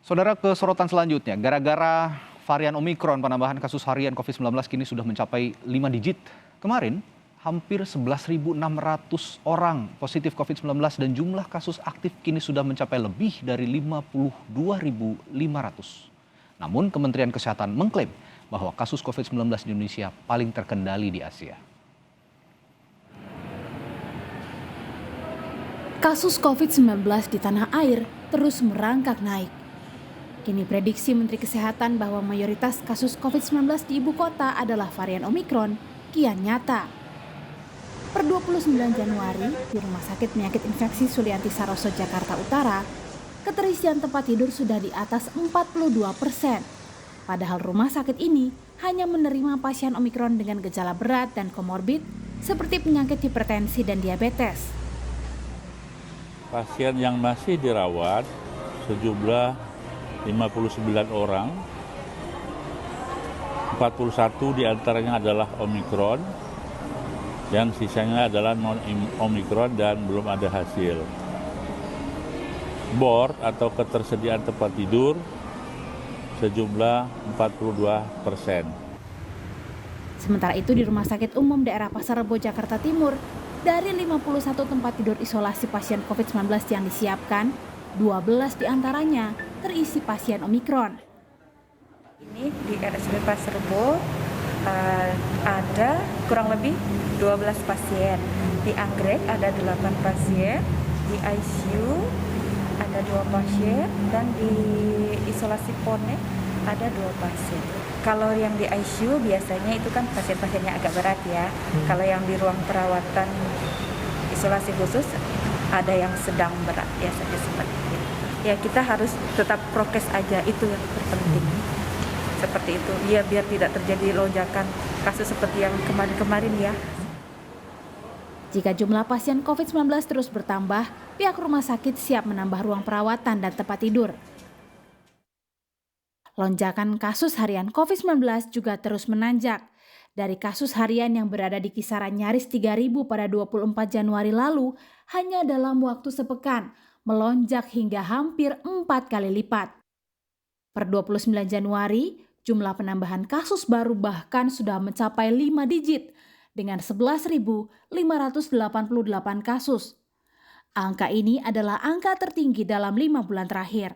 Saudara, ke sorotan selanjutnya, gara-gara varian Omikron, penambahan kasus harian COVID-19 kini sudah mencapai 5 digit. Kemarin, hampir 11.600 orang positif COVID-19 dan jumlah kasus aktif kini sudah mencapai lebih dari 52.500. Namun, Kementerian Kesehatan mengklaim bahwa kasus COVID-19 di Indonesia paling terkendali di Asia. Kasus COVID-19 di tanah air terus merangkak naik. Kini prediksi Menteri Kesehatan bahwa mayoritas kasus COVID-19 di ibu kota adalah varian Omikron kian nyata. Per 29 Januari, di Rumah Sakit Penyakit Infeksi Sulianti Saroso, Jakarta Utara, keterisian tempat tidur sudah di atas 42%. Padahal rumah sakit ini hanya menerima pasien Omikron dengan gejala berat dan komorbid seperti penyakit hipertensi dan diabetes. Pasien yang masih dirawat sejumlah 59 orang, 41 diantaranya adalah Omikron, yang sisanya adalah non-Omikron dan belum ada hasil. Bor atau ketersediaan tempat tidur sejumlah 42%. Sementara itu di Rumah Sakit Umum Daerah Pasar Rebo, Jakarta Timur, dari 51 tempat tidur isolasi pasien COVID-19 yang disiapkan, 12 diantaranya terisi pasien Omikron. Ini di RSUD Pasar Rebo ada kurang lebih 12 pasien. Di Anggrek ada 8 pasien, di ICU ada 2 pasien, dan di isolasi Pone ada 2 pasien. Kalau yang di ICU biasanya itu kan pasien-pasiennya agak berat ya. Kalau yang di ruang perawatan isolasi khusus ada yang sedang berat ya, seperti itu. Ya kita harus tetap prokes aja, itu yang terpenting. Seperti itu, ya biar tidak terjadi lonjakan kasus seperti yang kemarin-kemarin ya. Jika jumlah pasien COVID-19 terus bertambah, pihak rumah sakit siap menambah ruang perawatan dan tempat tidur. Lonjakan kasus harian COVID-19 juga terus menanjak. Dari kasus harian yang berada di kisaran nyaris 3.000 pada 24 Januari lalu, hanya dalam waktu sepekan, melonjak hingga hampir 4 kali lipat. Per 29 Januari, jumlah penambahan kasus baru bahkan sudah mencapai 5 digit dengan 11.588 kasus. Angka ini adalah angka tertinggi dalam 5 bulan terakhir.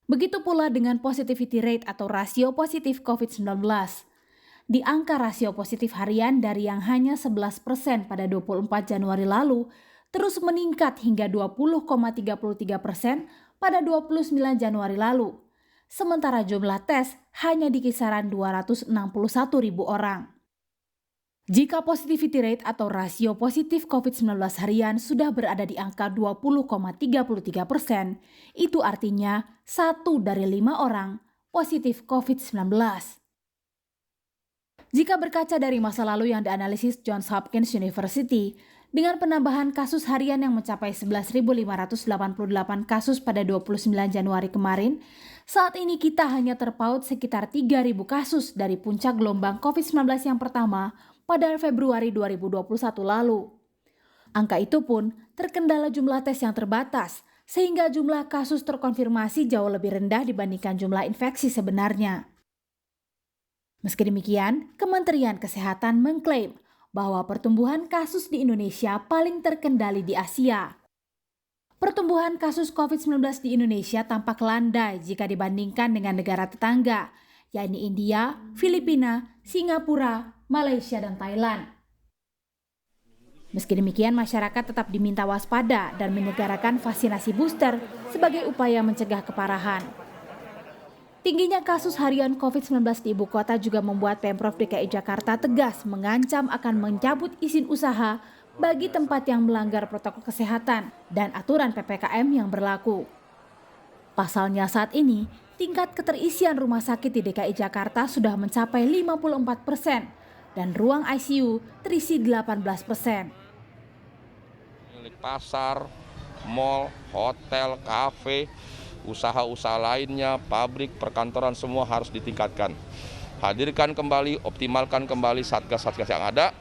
Begitu pula dengan positivity rate atau rasio positif COVID-19. Di angka rasio positif harian dari yang hanya 11% pada 24 Januari lalu, terus meningkat hingga 20,33% pada 29 Januari lalu. Sementara jumlah tes hanya di kisaran 261.000 orang. Jika positivity rate atau rasio positif COVID-19 harian sudah berada di angka 20,33%, itu artinya 1 dari 5 orang positif COVID-19. Jika berkaca dari masa lalu yang dianalisis Johns Hopkins University, dengan penambahan kasus harian yang mencapai 11.588 kasus pada 29 Januari kemarin, saat ini kita hanya terpaut sekitar 3.000 kasus dari puncak gelombang COVID-19 yang pertama pada Februari 2021 lalu. Angka itu pun terkendala jumlah tes yang terbatas, sehingga jumlah kasus terkonfirmasi jauh lebih rendah dibandingkan jumlah infeksi sebenarnya. Meski demikian, Kementerian Kesehatan mengklaim bahwa pertumbuhan kasus di Indonesia paling terkendali di Asia. Pertumbuhan kasus COVID-19 di Indonesia tampak landai jika dibandingkan dengan negara tetangga, yakni India, Filipina, Singapura, Malaysia, dan Thailand. Meski demikian, masyarakat tetap diminta waspada dan menyegarakan vaksinasi booster sebagai upaya mencegah keparahan. Tingginya kasus harian COVID-19 di ibu kota juga membuat Pemprov DKI Jakarta tegas mengancam akan mencabut izin usaha bagi tempat yang melanggar protokol kesehatan dan aturan PPKM yang berlaku. Pasalnya saat ini, tingkat keterisian rumah sakit di DKI Jakarta sudah mencapai 54% dan ruang ICU terisi 18%. Milik pasar, mal, hotel, kafe, usaha-usaha lainnya, pabrik, perkantoran semua harus ditingkatkan. Hadirkan kembali, optimalkan kembali satgas-satgas yang ada.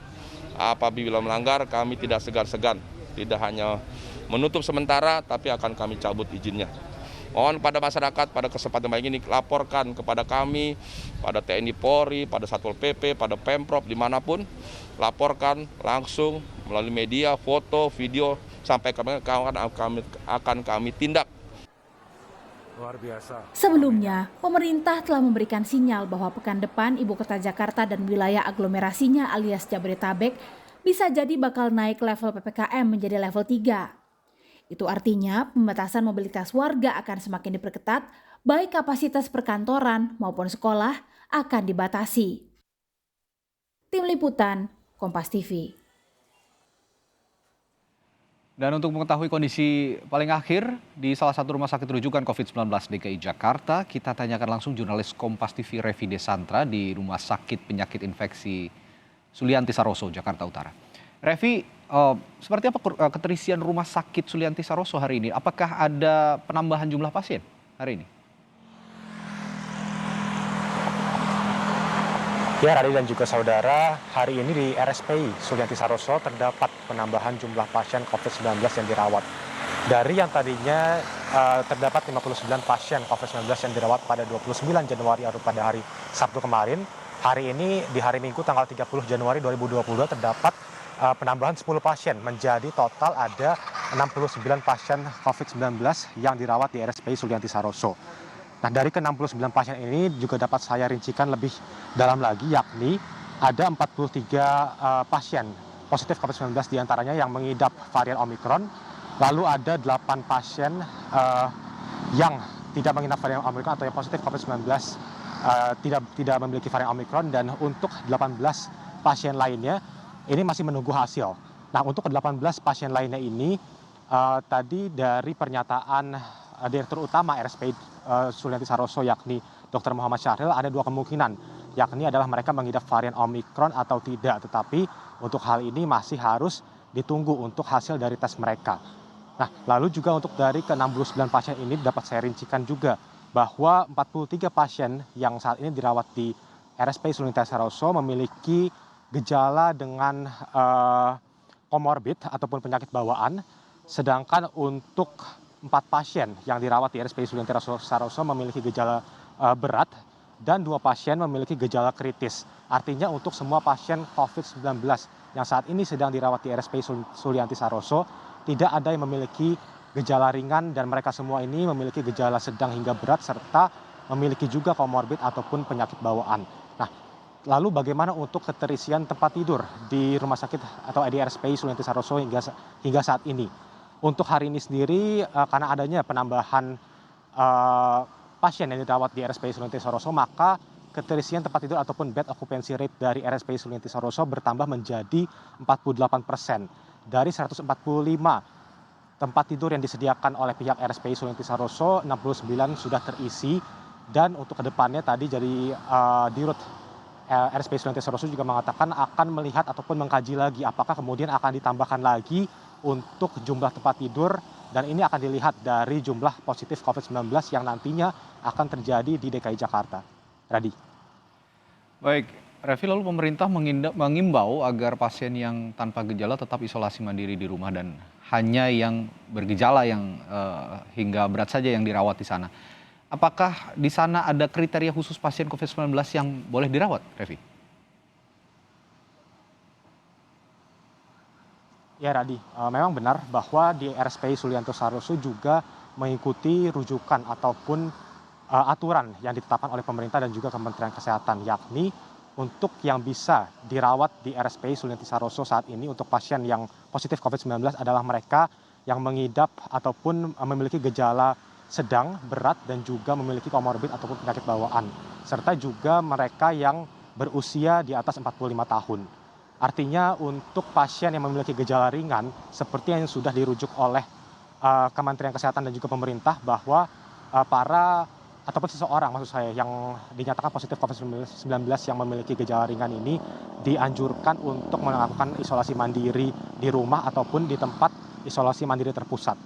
Apabila melanggar, kami tidak segan-segan. Tidak hanya menutup sementara, tapi akan kami cabut izinnya. Mohon pada masyarakat pada kesempatan baik ini laporkan kepada kami, pada TNI Polri, pada Satpol PP, pada Pemprov dimanapun, laporkan langsung melalui media, foto, video, sampai akan kami tindak. Luar biasa. Sebelumnya, pemerintah telah memberikan sinyal bahwa pekan depan ibu kota Jakarta dan wilayah aglomerasinya alias Jabodetabek bisa jadi bakal naik level PPKM menjadi level 3. Itu artinya pembatasan mobilitas warga akan semakin diperketat, baik kapasitas perkantoran maupun sekolah akan dibatasi. Tim Liputan, Kompas TV. Dan untuk mengetahui kondisi paling akhir di salah satu rumah sakit rujukan COVID-19 DKI Jakarta, kita tanyakan langsung jurnalis Kompas TV Revi Desantra di Rumah Sakit Penyakit Infeksi Sulianti Saroso, Jakarta Utara. Revi, seperti apa keterisian Rumah Sakit Sulianti Saroso hari ini? Apakah ada penambahan jumlah pasien hari ini? Ya, Radi dan juga saudara, hari ini di RSPI Sulianti Saroso terdapat penambahan jumlah pasien COVID-19 yang dirawat. Dari yang tadinya terdapat 59 pasien COVID-19 yang dirawat pada 29 Januari atau pada hari Sabtu kemarin, hari ini di hari Minggu tanggal 30 Januari 2022 terdapat penambahan 10 pasien, menjadi total ada 69 pasien COVID-19 yang dirawat di RSPI Sulianti Saroso. Nah, dari ke-69 pasien ini juga dapat saya rincikan lebih dalam lagi, yakni ada 43 pasien positif COVID-19 diantaranya yang mengidap varian Omikron, lalu ada 8 pasien yang tidak mengidap varian Omikron atau yang positif COVID-19 tidak memiliki varian Omikron, dan untuk 18 pasien lainnya ini masih menunggu hasil. Nah, untuk ke-18 pasien lainnya ini tadi dari pernyataan Direktur Utama RSPI Sulianti Saroso yakni Dr. Muhammad Syahril, ada dua kemungkinan, yakni adalah mereka mengidap varian Omikron atau tidak, tetapi untuk hal ini masih harus ditunggu untuk hasil dari tes mereka. Nah, lalu juga untuk dari ke-69 pasien ini dapat saya rincikan juga bahwa 43 pasien yang saat ini dirawat di RSPI Sulianti Saroso memiliki gejala dengan komorbid ataupun penyakit bawaan, sedangkan untuk 4 pasien yang dirawat di RSPI Sulianti Saroso memiliki gejala berat dan 2 pasien memiliki gejala kritis. Artinya untuk semua pasien COVID-19 yang saat ini sedang dirawat di RSPI Sulianti Saroso tidak ada yang memiliki gejala ringan, dan mereka semua ini memiliki gejala sedang hingga berat serta memiliki juga komorbid ataupun penyakit bawaan. Nah, lalu bagaimana untuk keterisian tempat tidur di rumah sakit atau di RSPI Sulianti Saroso hingga saat ini? Untuk hari ini sendiri, karena adanya penambahan pasien yang dirawat di RSPI Sulianti Saroso, maka keterisian tempat tidur ataupun bed occupancy rate dari RSPI Sulianti Saroso bertambah menjadi 48%. Dari 145 tempat tidur yang disediakan oleh pihak RSPI Sulianti Saroso, 69 sudah terisi, dan untuk kedepannya tadi dari Dirut RSPI Sulianti Saroso juga mengatakan akan melihat ataupun mengkaji lagi apakah kemudian akan ditambahkan lagi untuk jumlah tempat tidur, dan ini akan dilihat dari jumlah positif COVID-19 yang nantinya akan terjadi di DKI Jakarta. Radi. Baik, Revi, lalu pemerintah mengimbau agar pasien yang tanpa gejala tetap isolasi mandiri di rumah dan hanya yang bergejala yang hingga berat saja yang dirawat di sana. Apakah di sana ada kriteria khusus pasien COVID-19 yang boleh dirawat, Revi? Ya, Radi, memang benar bahwa di RSPI Sulianti Saroso juga mengikuti rujukan ataupun aturan yang ditetapkan oleh pemerintah dan juga Kementerian Kesehatan, yakni untuk yang bisa dirawat di RSPI Sulianti Saroso saat ini untuk pasien yang positif COVID-19 adalah mereka yang mengidap ataupun memiliki gejala sedang, berat, dan juga memiliki komorbid ataupun penyakit bawaan, serta juga mereka yang berusia di atas 45 tahun. Artinya untuk pasien yang memiliki gejala ringan seperti yang sudah dirujuk oleh Kementerian Kesehatan dan juga pemerintah, bahwa ataupun seseorang maksud saya yang dinyatakan positif COVID-19 yang memiliki gejala ringan ini dianjurkan untuk melakukan isolasi mandiri di rumah ataupun di tempat isolasi mandiri terpusat.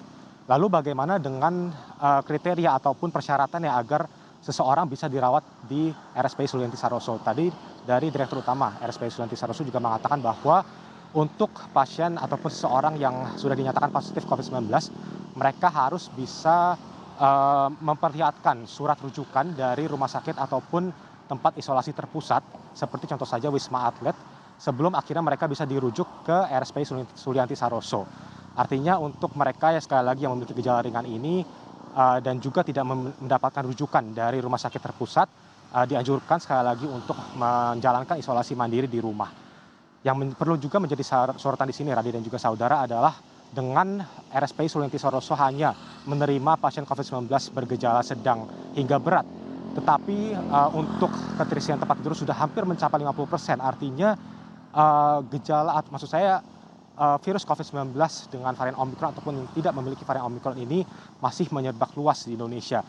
Lalu bagaimana dengan kriteria ataupun persyaratannya agar seseorang bisa dirawat di RSPI Sulianti Saroso? Tadi dari Direktur Utama RSPI Sulianti Saroso juga mengatakan bahwa untuk pasien ataupun seseorang yang sudah dinyatakan positif COVID-19, mereka harus bisa memperlihatkan surat rujukan dari rumah sakit ataupun tempat isolasi terpusat, seperti contoh saja Wisma Atlet, sebelum akhirnya mereka bisa dirujuk ke RSPI Sulianti Saroso. Artinya untuk mereka yang sekali lagi yang memiliki gejala ringan ini dan juga tidak mendapatkan rujukan dari rumah sakit terpusat, dianjurkan sekali lagi untuk menjalankan isolasi mandiri di rumah. Yang perlu juga menjadi sorotan di sini, Radi dan juga saudara, adalah dengan RSPI Sulianti Saroso hanya menerima pasien COVID-19 bergejala sedang hingga berat. Tetapi untuk keterisian tempat tidur sudah hampir mencapai 50%. Artinya virus COVID-19 dengan varian Omikron ataupun yang tidak memiliki varian Omikron ini masih menyebar luas di Indonesia.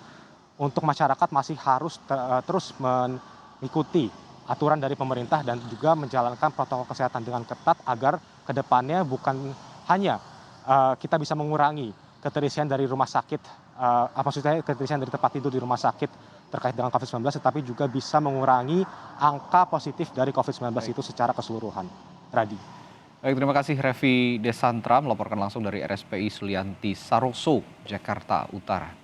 Untuk masyarakat masih harus terus mengikuti aturan dari pemerintah dan juga menjalankan protokol kesehatan dengan ketat agar kedepannya bukan hanya kita bisa mengurangi keterisian dari rumah sakit, maksudnya keterisian dari tempat tidur di rumah sakit terkait dengan COVID-19, tetapi juga bisa mengurangi angka positif dari COVID-19 itu secara keseluruhan. Radi. Baik, terima kasih Revi Desantra melaporkan langsung dari RSPI Sulianti Saroso, Jakarta Utara.